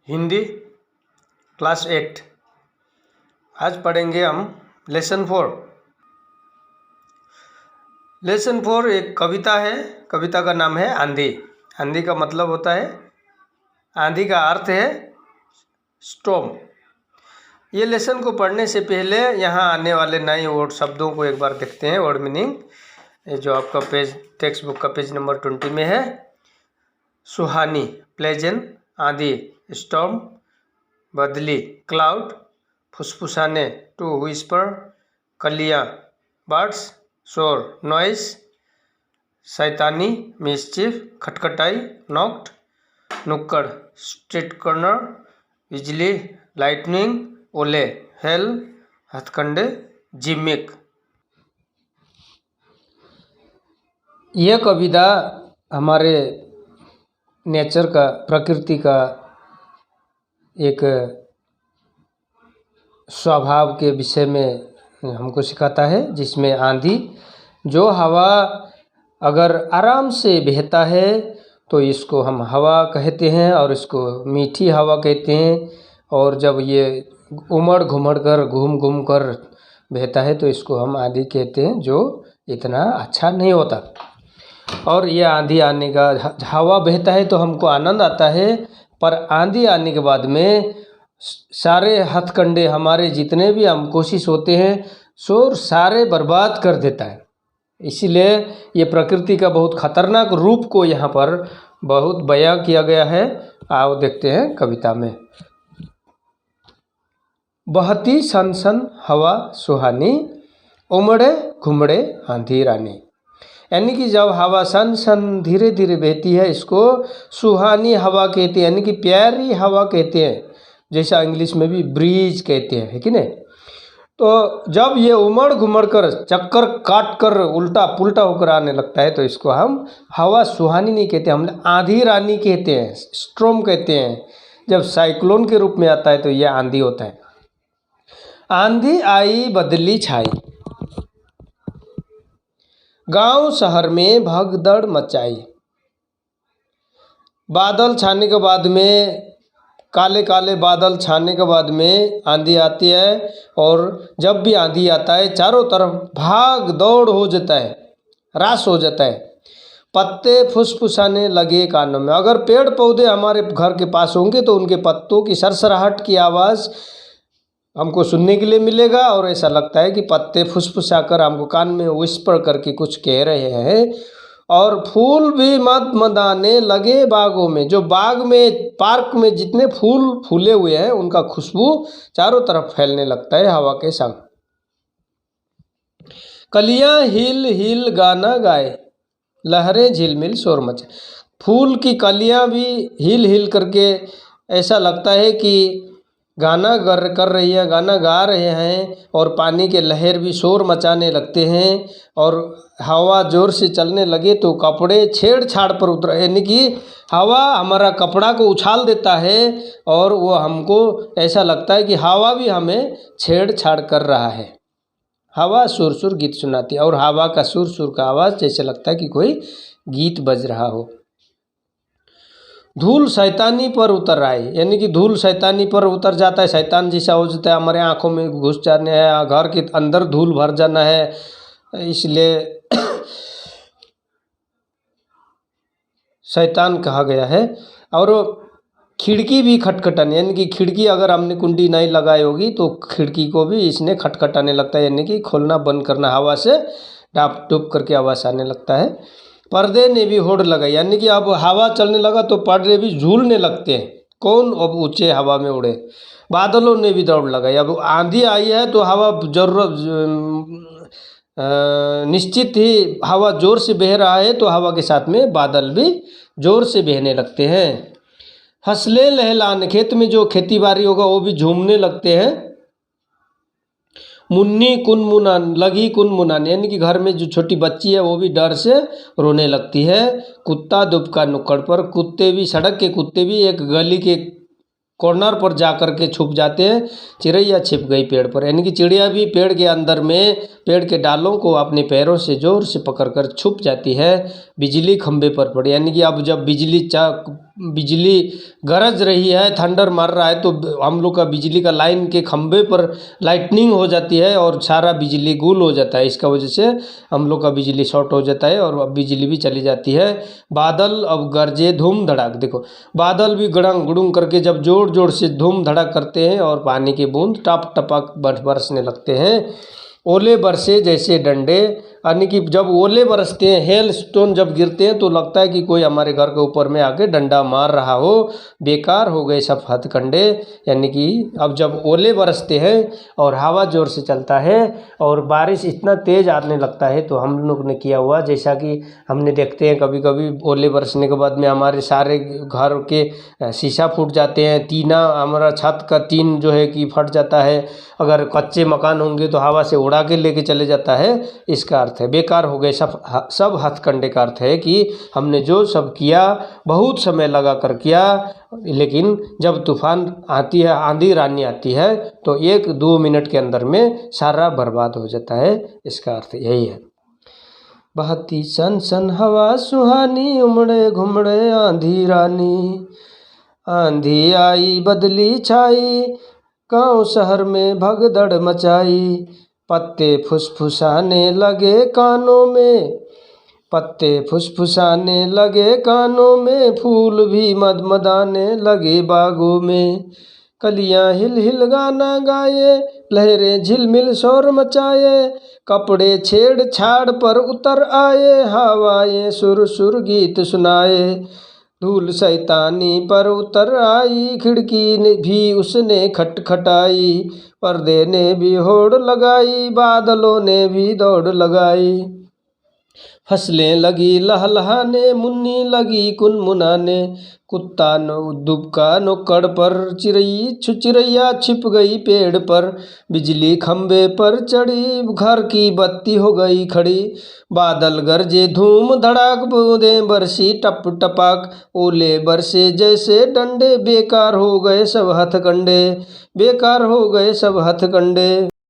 Hindi class 8। आज पढ़ेंगे हम लेसन 4। लेसन 4 एक कविता है। कविता का नाम है आंधी। आंधी का मतलब होता है, आंधी का अर्थ है स्टॉर्म। ये लेसन को पढ़ने से पहले यहाँ आने वाले नए वर्ड शब्दों को एक बार देखते हैं। वर्ड मीनिंग ये जो आपका पेज टेक्स्ट बुक का पेज नंबर 20 में है। सुहानी प्लेजेंट, आंधी स्टॉर्म, बदली क्लाउड, फुसफुसाने टू व्हिस्पर, कलियाँ बर्ड्स, शोर नॉइस, शैतानी मिसचिफ, खटखटाई नॉक्ड, नुक्कड़ स्ट्रीट कॉर्नर, बिजली लाइटनिंग, ओले हेल, हथकंडे जिमिक। यह कविता हमारे नेचर का, प्रकृति का एक स्वभाव के विषय में हमको सिखाता है, जिसमें आंधी जो हवा अगर आराम से बहता है तो इसको हम हवा कहते हैं और इसको मीठी हवा कहते हैं। और जब ये उमड़ घुमड़ कर घूम घूम कर बहता है तो इसको हम आंधी कहते हैं, जो इतना अच्छा नहीं होता। और ये आंधी आने का, हवा बहता है तो हमको आनंद आता है, पर आंधी आने के बाद में सारे हथकंडे, हमारे जितने भी हम कोशिश होते हैं सो सारे बर्बाद कर देता है। इसीलिए ये प्रकृति का बहुत खतरनाक रूप को यहाँ पर बहुत बयां किया गया है। आओ देखते हैं कविता में। बहती सन सन हवा सुहानी, उमड़े घुमड़े आंधी रानी। यानी कि जब हवा सन सन धीरे धीरे बहती है, इसको सुहानी हवा कहते हैं, यानी कि प्यारी हवा कहते हैं। जैसा इंग्लिश में भी ब्रीज कहते हैं, है कि नहीं। तो जब ये उमड़ घुमड़ कर चक्कर काट कर उल्टा पुल्टा होकर आने लगता है तो इसको हम हवा सुहानी नहीं कहते, हम आंधी रानी कहते हैं, स्ट्रॉर्म कहते हैं। जब साइक्लोन के रूप में आता है तो ये आंधी होता है। आंधी आई बदली छाई, गांव शहर में भगदड़ मचाई। बादल छाने के बाद में, काले काले बादल छाने के बाद में आंधी आती है, और जब भी आंधी आता है चारों तरफ भाग दौड़ हो जाता है, रास हो जाता है। पत्ते फुसफुसाने लगे कानों में। अगर पेड़ पौधे हमारे घर के पास होंगे तो उनके पत्तों की सरसराहट की आवाज़ हमको सुनने के लिए मिलेगा, और ऐसा लगता है कि पत्ते फुसफुसा कर हमको कान में विस्पर करके कुछ कह रहे हैं। और फूल भी मदमदाने लगे बागों में। जो बाग में, पार्क में जितने फूल फूले हुए हैं उनका खुशबू चारों तरफ फैलने लगता है हवा के संग। कलियां हिल हिल गाना गाए, लहरें झिलमिल शोर मचे। फूल की कलियां भी हिल हिल करके ऐसा लगता है कि गाना कर रही है, गाना गा रहे हैं, और पानी के लहर भी शोर मचाने लगते हैं। और हवा ज़ोर से चलने लगे तो कपड़े छेड़छाड़ पर उतर, यानी कि हवा हमारा कपड़ा को उछाल देता है, और वो हमको ऐसा लगता है कि हवा भी हमें छेड़छाड़ कर रहा है। हवा सुर सुर गीत सुनाती है, और हवा का सुर सुर का आवाज़ जैसे लगता है कि कोई गीत बज रहा हो। धूल शैतानी पर उतर आए, यानी कि धूल शैतानी पर उतर जाता है, शैतान जैसा हो जाता है, हमारे आँखों में घुस जाने है, घर के अंदर धूल भर जाना है। इसलिए शैतान कहा गया है। और खिड़की भी खटखटाने, यानी कि खिड़की अगर हमने कुंडी नहीं लगाई होगी तो खिड़की को भी इसने खटखटाने लगता है, यानी कि खोलना बंद करना, हवा से डाप डूप करके आवाज़ आने लगता है। पर्दे ने भी होड़ लगाई, यानी कि अब हवा चलने लगा तो पर्दे भी झूलने लगते हैं, कौन अब ऊंचे हवा में उड़े। बादलों ने भी दौड़ लगाई। अब आंधी आई है तो हवा निश्चित ही हवा ज़ोर से बह रहा है, तो हवा के साथ में बादल भी ज़ोर से बहने लगते हैं। हंसले लहलान, खेत में जो खेती बाड़ी होगा वो भी झूमने लगते हैं। मुन्नी कुनमुनान, लगी कुनमुनान, यानी कि घर में जो छोटी बच्ची है वो भी डर से रोने लगती है। कुत्ता दुबका नुक्कड़ पर, कुत्ते भी, सड़क के कुत्ते भी एक गली के कॉर्नर पर जा कर के छुप जाते हैं। चिड़ैया छिप गई पेड़ पर, यानी कि चिड़िया भी पेड़ के अंदर में, पेड़ के डालों को अपने पैरों से जोर से पकड़कर छुप जाती है। बिजली खंबे पर पड़ी, यानी कि अब जब बिजली गरज रही है, थंडर मार रहा है, तो हम लोग का बिजली का लाइन के खंबे पर लाइटनिंग हो जाती है और सारा बिजली गुल हो जाता है। इसका वजह से हम लोग का बिजली शॉर्ट हो जाता है और अब बिजली भी चली जाती है। बादल अब गरजे धूम धड़ाक, देखो बादल भी गड़ंग गुड़ुंग करके जब जोर जोर से धूम धड़ाक करते हैं और पानी के बूंद टप टपक बरसने लगते हैं। ओले बरसे जैसे डंडे, यानी कि जब ओले बरसते हैं, हेल स्टोन जब गिरते हैं तो लगता है कि कोई हमारे घर के ऊपर में आके डंडा मार रहा हो। बेकार हो गए सब हथकंडे, यानी कि अब जब ओले बरसते हैं और हवा ज़ोर से चलता है और बारिश इतना तेज़ आने लगता है, तो हम लोग ने किया हुआ, जैसा कि हमने देखते हैं कभी कभी ओले बरसने के बाद में हमारे सारे घर के शीशा फूट जाते हैं, टीना हमारा छत का टीन जो है कि फट जाता है। अगर कच्चे मकान होंगे तो हवा से उड़ा के लेके चले जाता है। इसका अर्थ है बेकार हो गए सब हथकंडे का अर्थ है कि हमने जो सब किया बहुत समय लगा कर किया, लेकिन जब तूफान आती है, आंधी रानी आती है, तो 1-2 मिनट के अंदर में सारा बर्बाद हो जाता है। इसका अर्थ यही है। बहती सन सन हवा सुहानी, उमड़े घुमड़े आंधी रानी, आंधी आई बदली छाई, गाँव शहर में भगदड़ मचाई, पत्ते फुसफुसाने लगे कानों में, पत्ते फुसफुसाने लगे कानों में, फूल भी मदमदाने लगे बागों में, कलियां हिल हिल गाना गाए, लहरें झिलमिल शोर मचाए, कपड़े छेड़ छाड़ पर उतर आए, हवाएं सुर सुर गीत सुनाए, धूल शैतानी पर उतर आई, खिड़की ने भी उसने खटखटाई, पर्दे ने भी होड़ लगाई, बादलों ने भी दौड़ लगाई, फसलें लगी लहलहाने, मुन्नी लगी कुनमुनाने, कुत्ता दुबका नुक्कड़ पर, चिड़ैया छिप गई पेड़ पर, बिजली खंबे पर चढ़ी, घर की बत्ती हो गई खड़ी, बादल गरजे धूम धड़ाक, बूंदें बरसी टप टपाक, ओले बरसे जैसे डंडे, बेकार हो गए सब हथकंडे, बेकार हो गए सब हथकंडे।